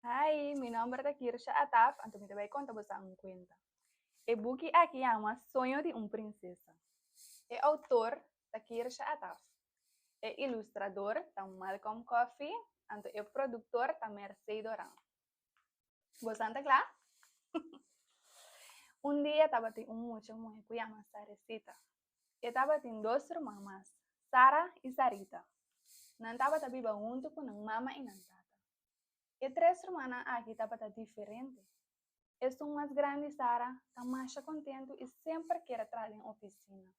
Hai, mi nombre é Kirsha Ataf, então me vai contar você um conta. O book aqui chama Sonho de uma Princesa. É autor da Kirsha Ataf. É ilustrador da Malcolm Coffee, então é produtor da Mercedes Doran. Você está claro? Dia estava tendo mucho muito que chama Sarecita. E estava tendo duas irmãs, Sara e Sarita. Não estava viva junto com a mama e a tata. E três irmãs aqui estava diferente. É mais grande, Sara, está mais contente e sempre quer trazer em oficina.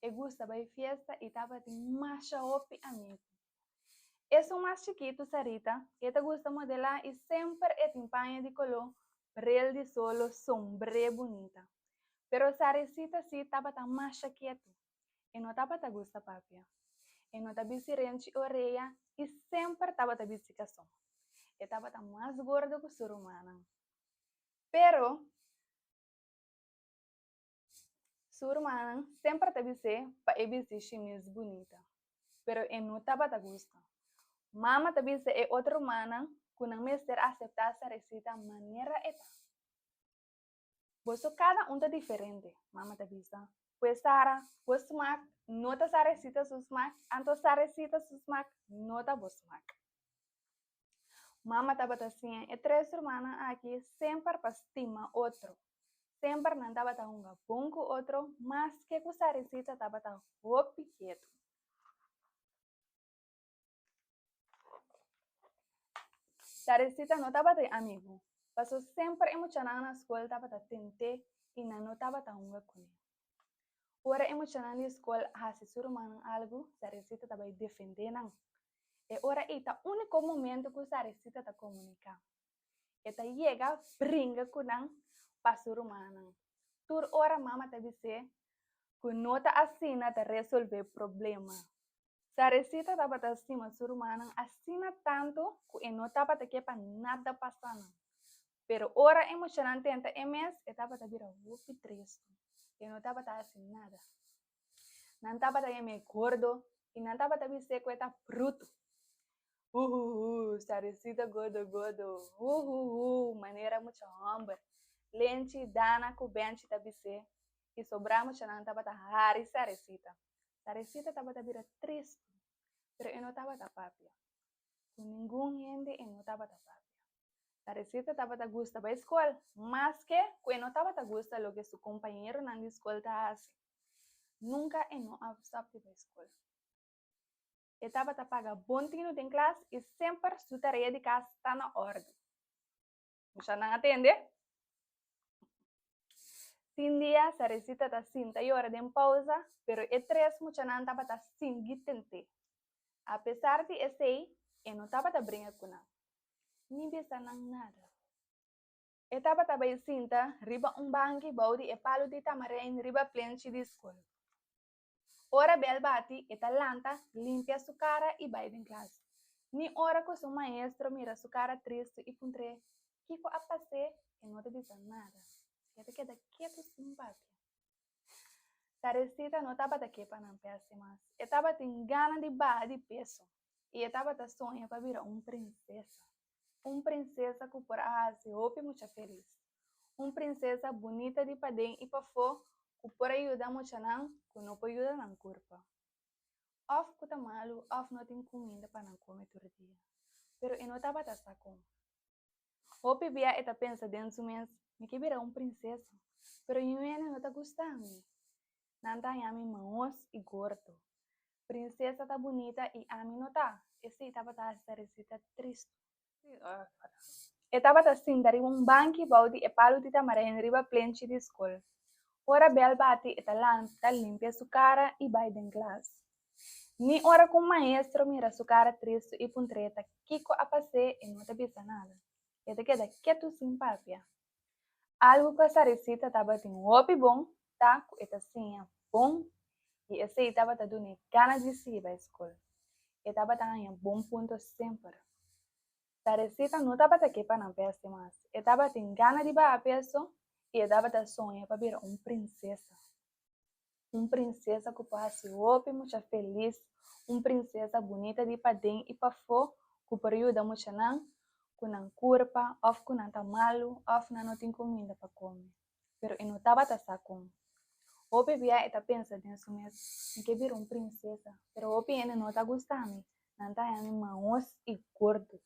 E gosta de festa e estava de mais opi amigo. É mais chiquito, Sarita, e te gosta modelar e sempre é timpanha de color, brel de solo, sombre bonita. Pero Saricita sim estava mais quieto e não estava te gosta papia. E não estava rente orelha e sempre estava te bicicação. E estava mais gordo que o ser humano. Pero sua irmã sempre teve ser para evitar chimes bonita, pero eu não estava a gosto. Mama teve ser é outra irmã que não me ser aceitar essa receita maneira eta. Você cada um é diferente, mama teve ser. Pues Sara, pues smack, nota essa receita su smack, anto essa receita su smack, nota vos smack. Mama estava assim, e três irmãs aqui sempre para estima outro. Sempre não estava tão bom com outro, mas que essa receita estava tão quieto. Tarecita não estava de amigo. Passou sempre emocionada na escola, estava a tentar e não estava tão com ele. Ora emocionada na escola, se sua irmã algo, Tarecita estava defendendo. E ora é o único momento que Tarecita está comunicando. E chega, brinca com ela, para sua irmã. Tur ora mama te dizer que não está assim para resolver problema. Tarecita estava acima sua irmã, assina tanto que não estava para nada passando. Pero ora emocionante enta MS estava a virar muito triste. Eu não estava assim nada. Não estava a me gordo e não estava a dizer que está bruto. Sarecita gordo. Maneira muito hambre. Lente, dana, com bench da BC. E sobramos não estava a rari Sarecita. Sarecita estava a virar triste. Pero eu não estava a papia. Com nenhum gente eu não estava a papia. Tarecita estava a gostar da escola, mas que quando estava a gostar do que seu companheiro na escola estava nunca e não sabe da escola. Estava a pagar bom tino em classe e sempre sua tarefa de casa está na ordem. Você não atende? Sin dia, Tarecita está cinta e hora de pausa, pero e três mucha não estava a singitente. Apesar de esse, eu não estava a brincar com ela. Nem bisa nada. Etapa tabay cinta, riba banki baudi e palo di tamarain riba plenchi di school. Ora bel bati e talanta limpia su cara e vai in classe. Ni ora ko su maestro mira su cara triste e puntre, kiko apase e não te diz nada. E te queda quieto simpático. Tarecita não estava daqui para não pensar mais. Estava tem gana de barra de peso. E estava da sonha para virar princesa. Princesa que por se ouve muito feliz. Princesa bonita de padem e pafo que por ajudar muito não, que não pode ajudar na corpo. Of que tá malu, of não tem comida para não comer todo dia. Pero eu não estava tá com. Hope via eta pensa dentro mês, me que virar princesa. Pero eu não tá gostando. Não tá a mim maos e gordo. Princesa tá bonita e a mim não tá. Esse estava tá a triste. Estava assim dari banki baudi e palo di tamara in riba plenchi di school. Ora bel bati e talanta limpia su cara e vai den class. Ni ora com maestro mira su cara triste e puntreta, kiko a passe e não te bisa nada. E te queda quieto simpátia. Algo que essa recita tava tem um bom, tá? E tá assim, bom. E esse tava tá dando ganas de se ir para a escola. E tava tá em bom ponto sempre. Tarecita não estava aqui para não pensar mais. Estava tem gana de baixar peso e estava da sonha para virar princesa. Princesa que pode ser muito feliz. Princesa bonita de padem e para fo que por ajuda muito não. kunang curpa, of kunang tá malu, of na não tem comida para comer. Pero eu não estava sakong. Hope via eta pensa denso mes, que vir princesa, pero hope ene não tá gostando. Não tá yami maos e gordo.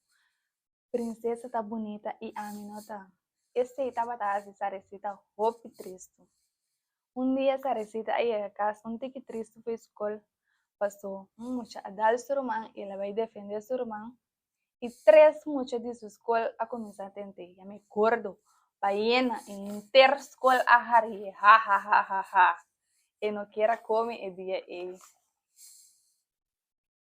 Princesa tá bonita e a mim não tá. Esse estava tá assim, Sarecita, hope triste. Dia Sarecita aí a casa, que triste foi escola. Passou mucha a dar seu irmão, ela vai defender seu irmão. E 3 mucha de sua escola a começar a tentar. Já me acordo. Baiena inteira escola a harir. Ha, ha, ha, ha, ha. E não quer comer e dia e.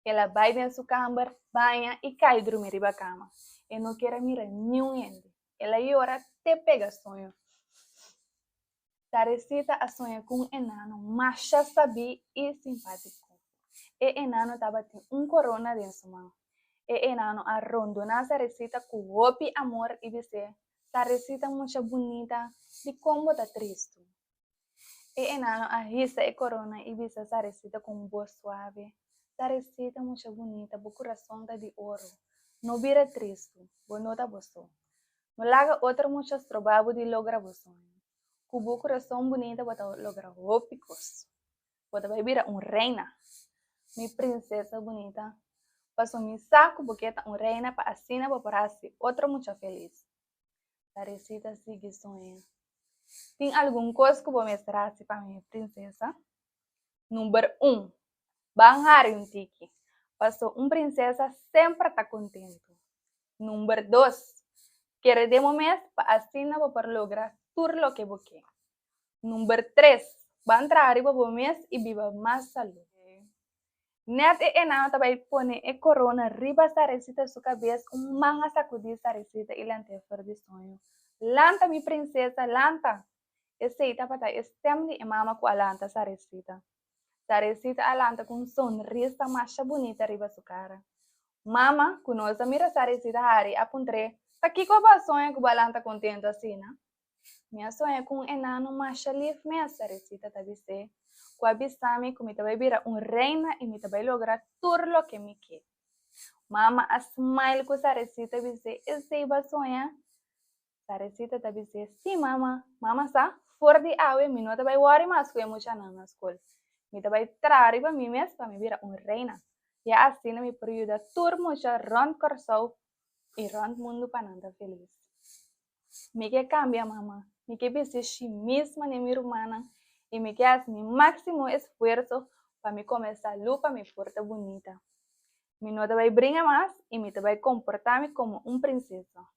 Ela vai dentro sua cama, banha e cai dormir riba cama. E não quer mirar nenhum ende. Ela chora até pega sonho. Sarecita a sonha com um enano macha sabi e simpático. E enano estava com corona dentro sua mão. E enano arrondona Sarecita com roupa amor e disse, Sarecita muito bonita, de como tá triste. E enano arrisa e corona e disse Sarecita com voz suave, Sarecita muito bonita, o coração tá de ouro. Não vira triste, bonita você. Não laga outra muito provável de lograr você. Com o coração bonita, você logra roupas. Você vai virar reina. Minha princesa bonita. Passou me saco porque tá reina para assinar para pararse outra muito feliz. Sarecita sigue sonhando. Tem algum coisa que vou mostrar para minha princesa? Número 1. Banhar tiki. Passou princesa sempre tá contente. Número 2. Quer de momento para assinar para lograr tudo o que você. Número 3. Vai entrar para o mês e viva mais saúde. Net e enano também põe e corona riba Sarecita sua cabeça, manga sacudir Sarecita e lante flor de sonho. Lanta, minha princesa, lanta. Esse aí tá para estem de mama com a lanta Sarecita. Sarecita a lanta com sonrisa mais bonita riba sua cara. Mama, conosco mira Sarecita Hari, apontre, tá aqui com a sonha com a lanta contente assim, né? Minha sonha com enano mais livre, minha Sarecita tá dizer. Com a bisami, que me vai virar reina e me vai lograr tudo o que me quer. Mama, a smile com Sarecita dizer, esse vai sonhar. Sarecita tá dizer, sim, mama. Mama, sa, fora de água, me não vai worry mais com a mocha na escola. Me vai trazer para mim mesmo para me virar reina. E assim me ajuda tudo mocha rond coração e rond mundo para nada feliz. Me quer cambia, mama. Me quer ser si mesma na minha humana. E me quer mi máximo esforço para me começar a lupa me porta bonita. Me não vai brincar mais e me vai comportar-me como princesa.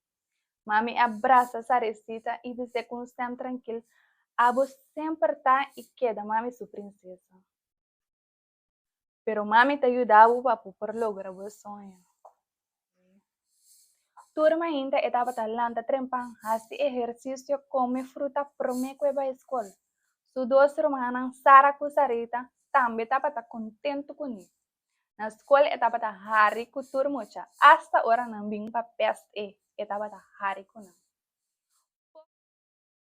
Mami abraça Sarecita e diz com sempre tranquilo, abo sempre tá e queda mami sua princesa. Pero mami te ajudava para poder lograr o sonho. Turma ainda estava talando trempang hasi exercício come fruta prome que vai à escola. Suas 2 irmãs, Sara e Sarita, também estavam contentes com isso. Na escola, estava hari com turma, hasta hora não vim para peste, estava hari com não.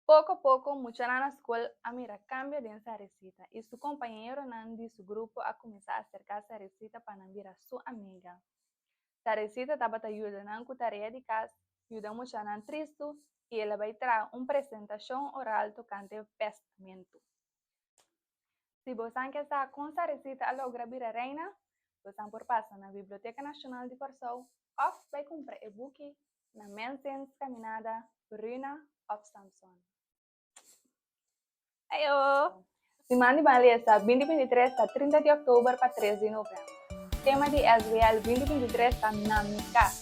Pouco a pouco, muita na escola, a mira cambia de Sarecita e seu companheiro de seu grupo a começar a acercar Sarecita para não virar sua amiga. Sarecita estava ajudando com a tarefa de casa, ajudando muito a triste, e ela vai trazer uma apresentação oral tocante ao pestamento. Se você quer estar com Sarecita a lograr vir a reina, você por passar na Biblioteca Nacional de Corsou ou vai comprar e-book na Mensens Caminhada Bruna of Samson. Ayo! Semana de Malesa 2023 a 30 de outubro para 13 de novembro. Tema de SBL 2023 está na Mica.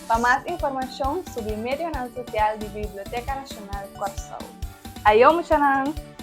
Para mais informação sobre o Medio Social de Biblioteca Nacional Corsou. Ayo, Muchanan!